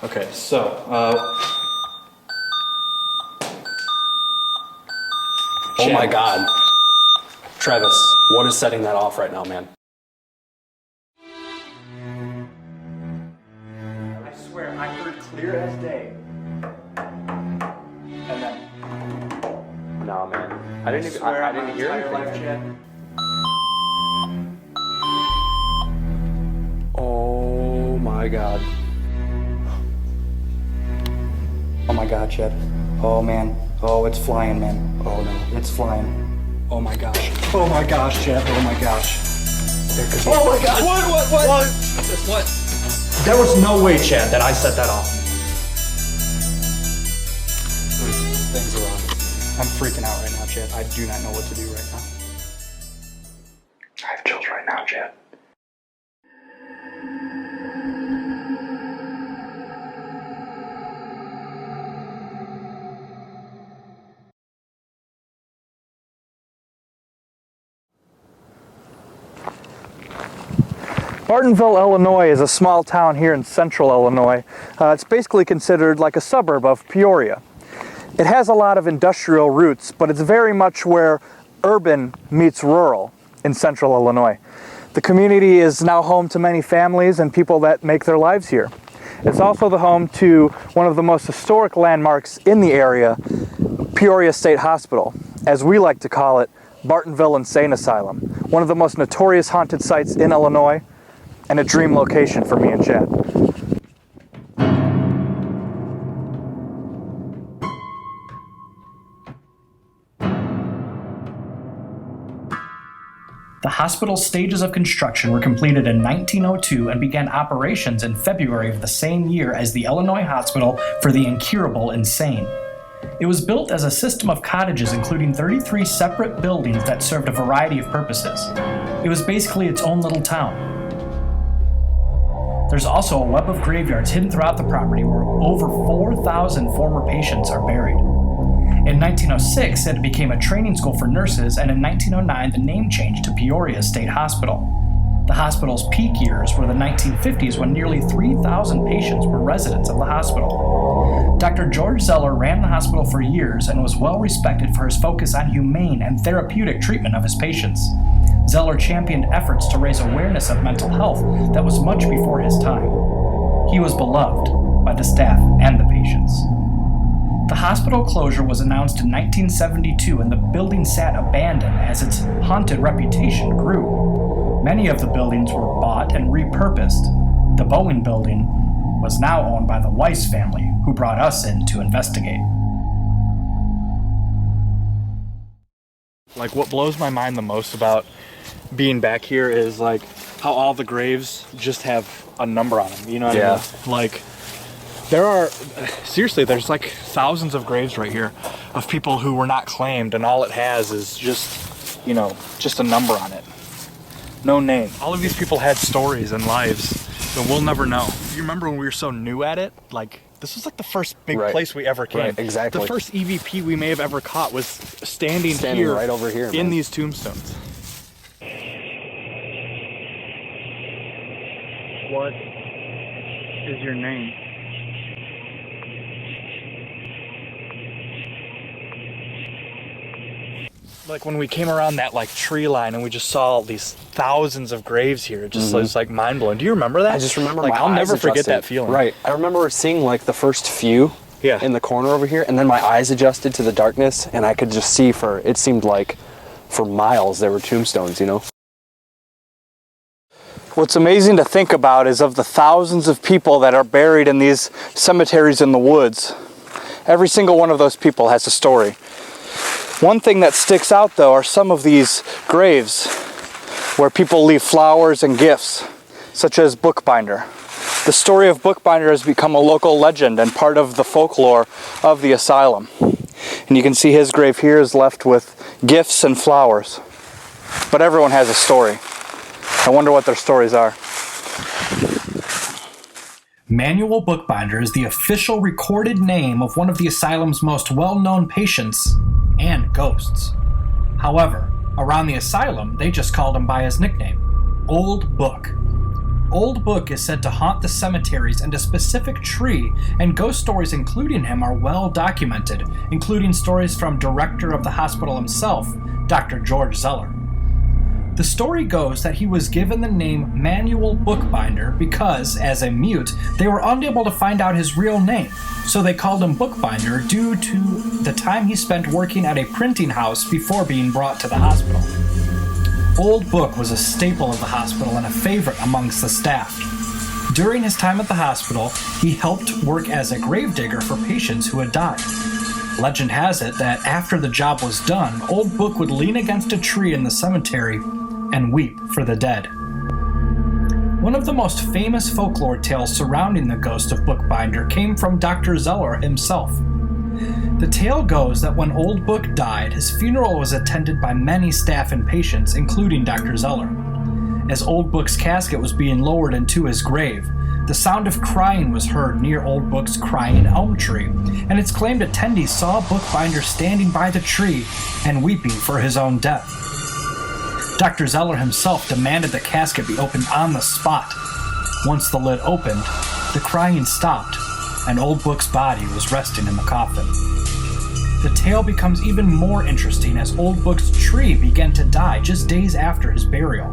Okay, so, Oh my God. Travis, what is setting that off right now, man? I swear, I heard clear as day. And then... Nah, man. I didn't hear anything. Life, Chad. Oh my God. Oh my God, Chad. Oh man. Oh, it's flying, man. Oh no, it's flying. Oh my gosh. Oh my gosh, Chad. Oh my gosh. Oh my God. What? There was no way, Chad, that I set that off. Things are on. I'm freaking out right now, Chad. I do not know what to do right now. I have chills right now, Chad. Bartonville, Illinois is a small town here in central Illinois. It's basically considered like a suburb of Peoria. It has a lot of industrial roots, but it's very much where urban meets rural in central Illinois. The community is now home to many families and people that make their lives here. It's also the home to one of the most historic landmarks in the area, Peoria State Hospital, as we like to call it, Bartonville Insane Asylum, one of the most notorious haunted sites in Illinois, and a dream location for me and Chad. The hospital's stages of construction were completed in 1902 and began operations in February of the same year as the Illinois Hospital for the Incurable Insane. It was built as a system of cottages including 33 separate buildings that served a variety of purposes. It was basically its own little town. There's also a web of graveyards hidden throughout the property where over 4,000 former patients are buried. In 1906, it became a training school for nurses, and in 1909, the name changed to Peoria State Hospital. The hospital's peak years were the 1950s when nearly 3,000 patients were residents of the hospital. Dr. George Zeller ran the hospital for years and was well respected for his focus on humane and therapeutic treatment of his patients. Zeller championed efforts to raise awareness of mental health that was much before his time. He was beloved by the staff and the patients. The hospital closure was announced in 1972 and the building sat abandoned as its haunted reputation grew. Many of the buildings were bought and repurposed. The Bowen building was now owned by the Weiss family, who brought us in to investigate. Like, what blows my mind the most about being back here is like how all the graves just have a number on them, you know what I mean? Like, there are, seriously, there's like thousands of graves right here of people who were not claimed, and all it has is just, you know, just a number on it. No name. All of these people had stories and lives that we'll never know. You remember when we were so new at it? Like, this was like the first big place we ever came. Right, exactly. The first EVP we may have ever caught was standing here, right over here, in these tombstones. What is your name? Like when we came around that like tree line and we just saw all these thousands of graves here, it just was like mind blowing. Do you remember that? I just remember like, my I'll eyes never forget adjusted. that feeling. Right. I remember seeing like the first few in the corner over here, and then my eyes adjusted to the darkness, and I could just see for, it seemed like for miles there were tombstones, you know? What's amazing to think about is of the thousands of people that are buried in these cemeteries in the woods, every single one of those people has a story. One thing that sticks out though are some of these graves where people leave flowers and gifts, such as Bookbinder. The story of Bookbinder has become a local legend and part of the folklore of the asylum. And you can see his grave here is left with gifts and flowers. But everyone has a story. I wonder what their stories are. Manuel Bookbinder is the official recorded name of one of the asylum's most well-known patients and ghosts. However, around the asylum, they just called him by his nickname, Old Book. Old Book is said to haunt the cemeteries and a specific tree, and ghost stories including him are well documented, including stories from director of the hospital himself, Dr. George Zeller. The story goes that he was given the name Manual Bookbinder because, as a mute, they were unable to find out his real name, so they called him Bookbinder due to the time he spent working at a printing house before being brought to the hospital. Old Book was a staple of the hospital and a favorite amongst the staff. During his time at the hospital, he helped work as a gravedigger for patients who had died. Legend has it that after the job was done, Old Book would lean against a tree in the cemetery and weep for the dead. One of the most famous folklore tales surrounding the Ghost of Bookbinder came from Dr. Zeller himself. The tale goes that when Old Book died, his funeral was attended by many staff and patients, including Dr. Zeller. As Old Book's casket was being lowered into his grave, the sound of crying was heard near Old Book's crying elm tree, and it's claimed attendees saw Bookbinder standing by the tree and weeping for his own death. Dr. Zeller himself demanded the casket be opened on the spot. Once the lid opened, the crying stopped, and Old Book's body was resting in the coffin. The tale becomes even more interesting as Old Book's tree began to die just days after his burial.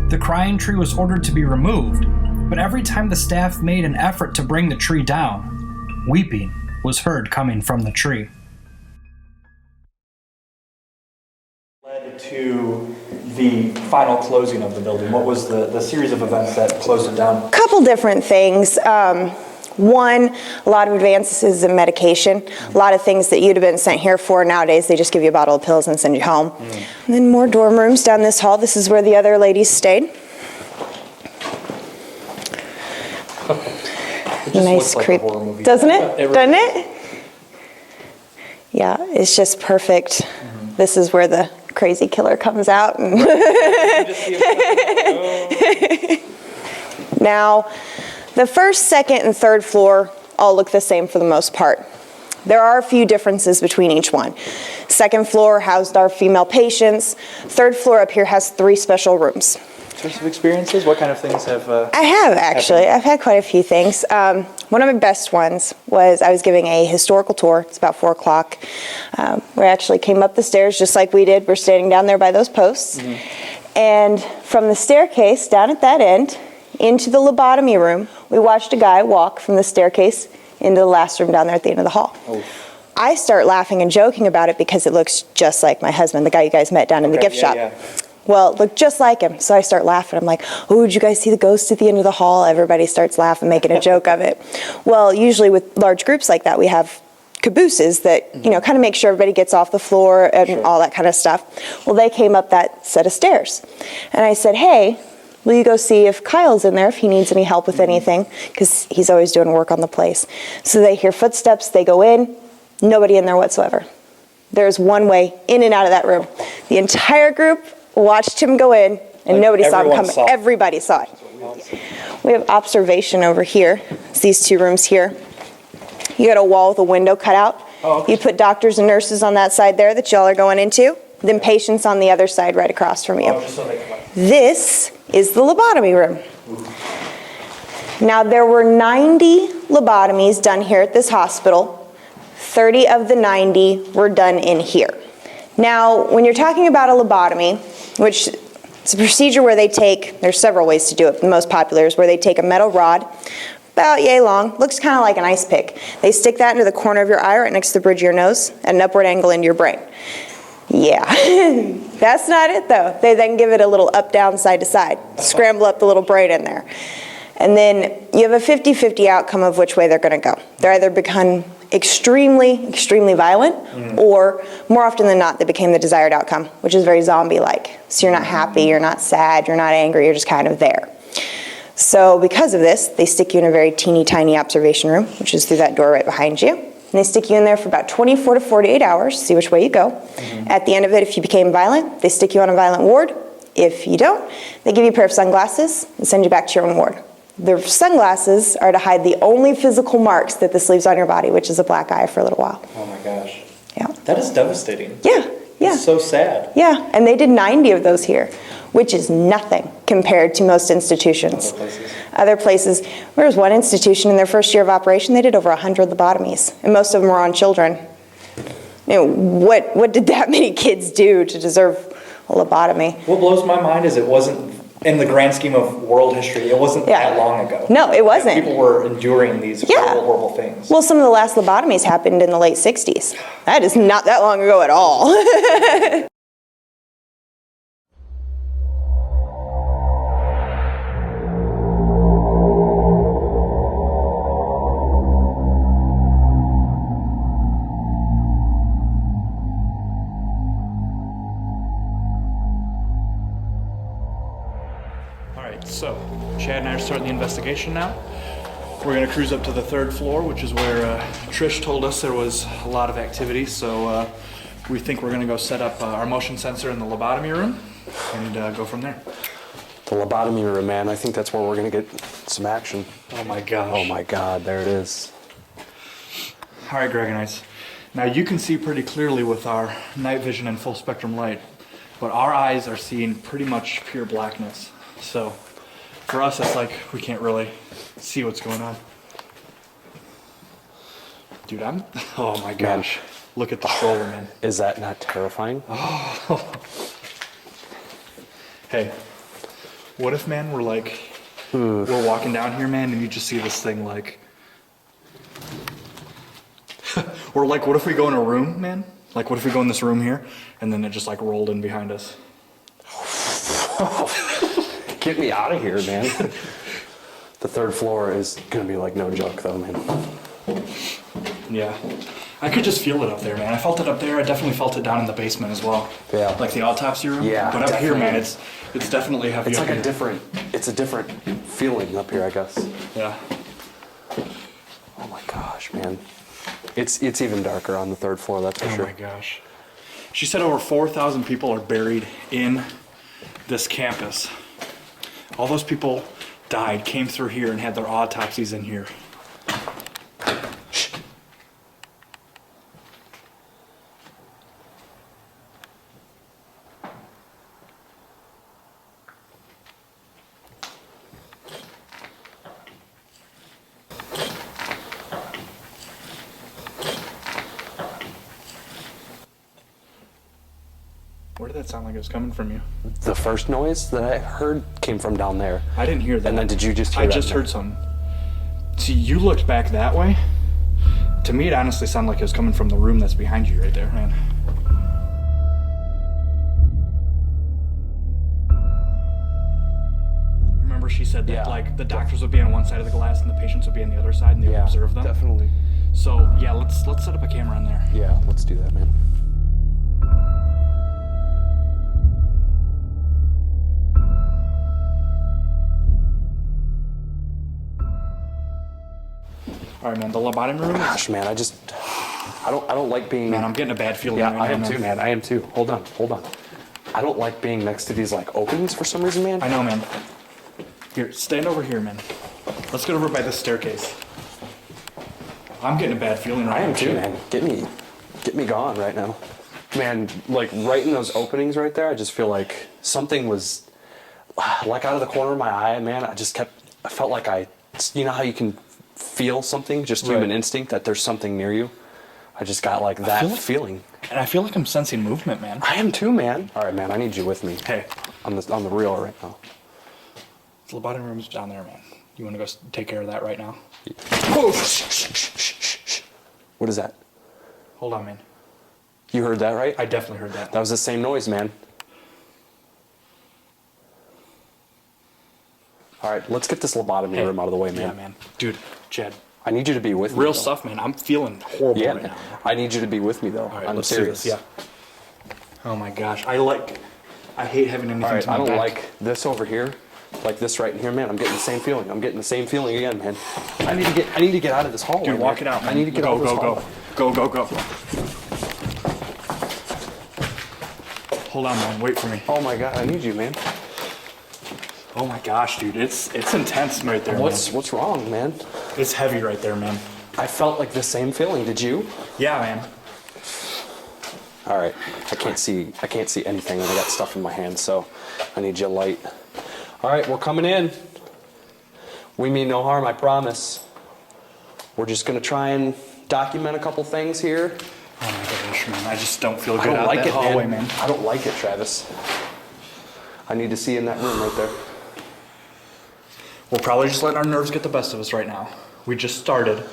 The crying tree was ordered to be removed, but every time the staff made an effort to bring the tree down, weeping was heard coming from the tree. Led to the final closing of the building? What was the series of events that closed it down? A couple different things. One, a lot of advances in medication. A lot of things that you'd have been sent here for. Nowadays, they just give you a bottle of pills and send you home. And then more dorm rooms down this hall. This is where the other ladies stayed. Nice like creep. Doesn't it? Doesn't it? Yeah, it's just perfect. This is where the crazy killer comes out. And now, the first, second, and third floor all look the same for the most part. There are a few differences between each one. Second floor housed our female patients. Third floor up here has 3 special rooms. Sorts of experiences? What kind of things have I have, actually. I've had quite a few things. One of my best ones was I was giving a historical tour. It's about 4 o'clock. We actually came up the stairs just like we did. We're standing down there by those posts. And from the staircase down at that end into the lobotomy room, we watched a guy walk from the staircase into the last room down there at the end of the hall. I start laughing and joking about it because it looks just like my husband, the guy you guys met down in the gift shop. Well, it looked just like him, so I start laughing. I'm like, oh, did you guys see the ghost at the end of the hall? Everybody starts laughing, making a joke of it. Well, usually with large groups like that, we have cabooses that, you know, kind of make sure everybody gets off the floor and all that kind of stuff. Well, they came up that set of stairs. And I said, hey, will you go see if Kyle's in there, if he needs any help with anything? Because he's always doing work on the place. So they hear footsteps, they go in, nobody in there whatsoever. There's one way in and out of that room. The entire group watched him go in, and nobody saw him come. Everybody saw it. We have observation over here. It's these 2 rooms here. You got a wall with a window cut out. You put doctors and nurses on that side there that y'all are going into, then patients on the other side right across from you. This is the lobotomy room. Now, there were 90 lobotomies done here at this hospital. 30 of the 90 were done in here. Now, when you're talking about a lobotomy, which it's a procedure where they take, there's several ways to do it, the most popular is where they take a metal rod, about yay long, looks kind of like an ice pick. They stick that into the corner of your eye right next to the bridge of your nose at an upward angle into your brain. Yeah, that's not it though. They then give it a little up, down, side to side, scramble up the little brain in there. And then you have a 50-50 outcome of which way they're going to go. They're either become extremely, extremely violent, or more often than not, they became the desired outcome, which is very zombie-like. So you're not happy, you're not sad, you're not angry, you're just kind of there. So because of this, they stick you in a very teeny tiny observation room, which is through that door right behind you. And they stick you in there for about 24 to 48 hours, see which way you go. At the end of it, if you became violent, they stick you on a violent ward. If you don't, they give you a pair of sunglasses and send you back to your own ward. The sunglasses are to hide the only physical marks that this leaves on your body, which is a black eye for a little while. Oh my gosh. Yeah. That is devastating. Yeah, yeah. It's so sad. Yeah, and they did 90 of those here. which is nothing compared to most institutions. Other places, there was one institution in their first year of operation, they did over 100 lobotomies, and most of them were on children. You know, what did that many kids do to deserve a lobotomy? What blows my mind is it wasn't, in the grand scheme of world history, it wasn't that long ago. No, it wasn't. People were enduring these horrible, horrible things. Well, some of the last lobotomies happened in the late 60s. That is not that long ago at all. So, Chad and I are starting the investigation now. We're going to cruise up to the 3rd floor, which is where Trish told us there was a lot of activity. So we think we're going to go set up our motion sensor in the lobotomy room and go from there. The lobotomy room, man. I think that's where we're going to get some action. Oh my gosh. Oh my God, there it is. All right, Greg and Ice. Now you can see pretty clearly with our night vision and full spectrum light, but our eyes are seeing pretty much pure blackness. So for us, it's like we can't really see what's going on. Dude, oh my gosh. Man. Look at the stroller, man. Is that not terrifying? Oh. Hey, what if, man, we're like, we're walking down here, man, and you just see this thing like, or like, what if we go in a room, man? Like, what if we go in this room here, and then it just like rolled in behind us? Get me out of here, man. The 3rd floor is gonna be like no joke though, man. Yeah. I could just feel it up there, man. I felt it up there. I definitely felt it down in the basement as well. Yeah. Like the autopsy room. Yeah. But up here, man, it's definitely heavy. It's up like here. it's a different feeling up here, I guess. Yeah. Oh my gosh, man. It's even darker on the 3rd floor, that's for sure. Oh my gosh. She said over 4,000 people are buried in this campus. All those people died, came through here, and had their autopsies in here. Shh. Where did that sound like it was coming from you? The first noise that I heard came from down there. I didn't hear that. And then did you just hear that? I just heard something. See, you looked back that way. To me, it honestly sounded like it was coming from the room that's behind you right there, man. Remember she said that like the doctors would be on one side of the glass and the patients would be on the other side and they would observe them? Definitely. So yeah, let's set up a camera in there. Yeah, let's do that, man. All right, man, the lobotomy room. Gosh, man, I don't like being. Man, I'm getting a bad feeling. Yeah, right now, I am too, man. I am too. Hold on. I don't like being next to these like openings for some reason, man. I know, man. Here, stand over here, man. Let's get over by this staircase. I'm getting a bad feeling right now. I am too, man. Get me gone right now. Man, like right in those openings right there, I just feel like something was like out of the corner of my eye, man. I felt like you know how you can feel something, just human instinct, that there's something near you. I just got like that feeling. And I feel like I'm sensing movement, man. I am too, man. All right, man, I need you with me. Hey. On the reel right now. The lobotomy room's down there, man. You want to go take care of that right now? Oh, shh. What is that? Hold on, man. You heard that, right? I definitely heard that. That was the same noise, man. All right, let's get this lobotomy room out of the way, man. Yeah, man. Dude, Chad. I need you to be with me. Real stuff, man. I'm feeling horrible right now. I need you to be with me, though. All right, I'm let's serious. do this. Yeah. Oh my gosh. I hate having anything All right, to my I don't back. like this over here. Like this right in here, man. I'm getting the same feeling. I'm getting the same feeling again, man. I need to get out of this hallway. Dude, walk it out, man. I need to get out of this hallway. Go. Hold on, man. Wait for me. Oh my God, I need you, man. Oh my gosh, dude. It's intense right there, man. What's wrong, man? It's heavy right there, man. I felt like the same feeling. Did you? Yeah, man. All right. I can't see anything, and I got stuff in my hand, so I need your light. All right, we're coming in. We mean no harm, I promise. We're just gonna try and document a couple things here. Oh my gosh, man! I just don't feel good I don't out like that it, hallway, man. I don't like it, Travis. I need to see in that room right there. We're probably just letting our nerves get the best of us right now. We just started.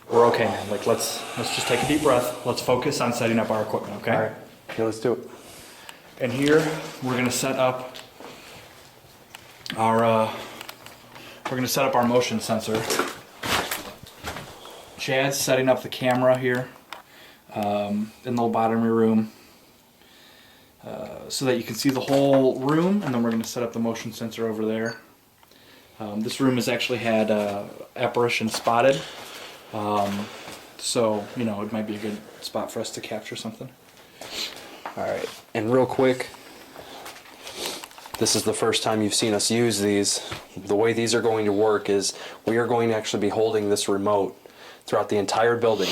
We're okay, man. Like let's just take a deep breath. Let's focus on setting up our equipment, okay? All right. Yeah, let's do it. And here we're gonna set up our motion sensor. Chad's setting up the camera here in the lobotomy room so that you can see the whole room, and then we're going to set up the motion sensor over there. This room has actually had apparition spotted, so you know it might be a good spot for us to capture something. All right, and real quick, this is the first time you've seen us use these. The way these are going to work is we are going to actually be holding this remote throughout the entire building.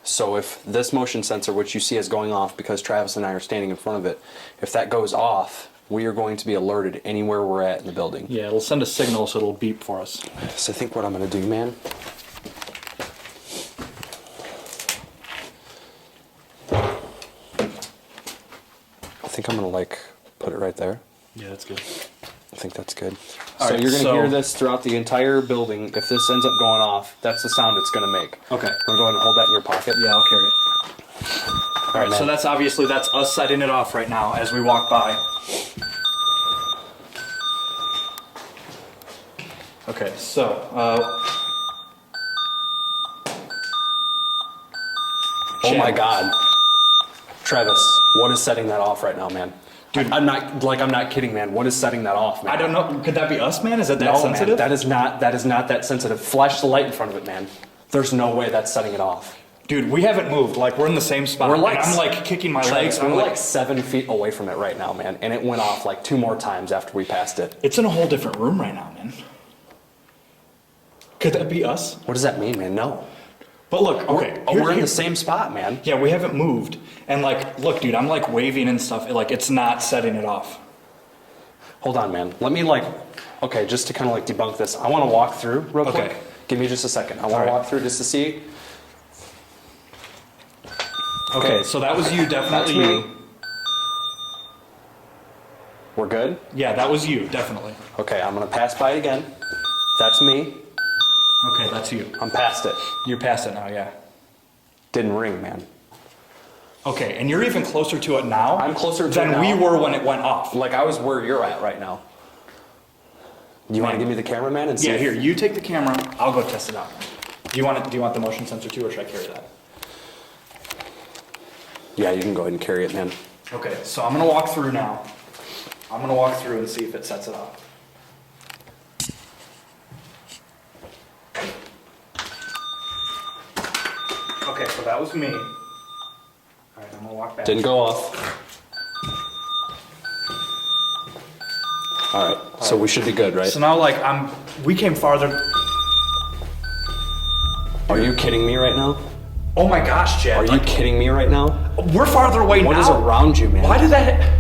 So if this motion sensor, which you see is going off because Travis and I are standing in front of it, if that goes off, we are going to be alerted anywhere we're at in the building. Yeah, it'll send a signal so it'll beep for us. So I think what I'm gonna do, man, I think I'm gonna like put it right there. Yeah, that's good. I think that's good. All So right, you're going to so- hear this throughout the entire building. If this ends up going off, that's the sound it's going to make. Okay. Want to go ahead and hold that in your pocket? Yeah, I'll carry it. All right, so that's us setting it off right now as we walk by. Okay, so Oh my Chad. God. Travis, what is setting that off right now, man? Dude, I'm not kidding, man. What is setting that off, man? I don't know. Could that be us, man? Is it that No, sensitive? man, that is not that sensitive. Flash the light in front of it, man. There's no way that's setting it off. Dude, we haven't moved. Like we're in the same spot. We're like- and I'm like kicking my legs. We're I'm like 7 feet away from it right now, man. And it went off like 2 more times after we passed it. It's in a whole different room right now, man. Could that be us? What does that mean, man? No. But look, okay. We're in the same spot, man. Yeah, we haven't moved. And like, look, dude, I'm like waving and stuff. Like it's not setting it off. Hold on, man. Let me okay, just to kind of like debunk this, I want to walk through real Okay. quick. Give me just a second. I want All to right. walk through just to see. Okay, so that was you, definitely That's me. you. We're good? Yeah, that was you, definitely. Okay, I'm going to pass by it again. That's me. Okay, that's you. I'm past it. You're past it now, yeah. Didn't ring, man. Okay, and you're even closer to it now. I'm closer to it than now. we were when it went off. Like I was where you're at right now. You want to give me the camera, man, and see? Yeah, if- here, you take the camera. I'll go test it out. Do you want the motion sensor too, or should I carry that? Yeah, you can go ahead and carry it, man. Okay, so I'm gonna walk through now. I'm gonna walk through and see if it sets it off. Okay, so that was me. All right, I'm gonna walk back. Didn't go off. All right, so we should be good, right? So now, like, we came farther. Are you kidding me right now? Oh my gosh, Chad. Are you kidding me right now? We're farther away now. What is around you, man? Why did that?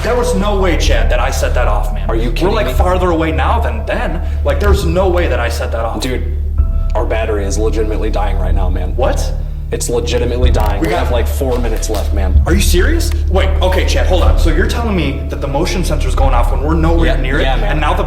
There was no way, Chad, that I set that off, man. Are you kidding We're like me? farther away now than then. Like, there's no way that I set that off. Dude, our battery is legitimately dying right now, man. What? It's legitimately dying. We got- have like 4 minutes left, man. Are you serious? Wait, okay, Chad, hold on. So you're telling me that the motion sensor's going off when we're nowhere Yeah, near it, yeah, man. and now the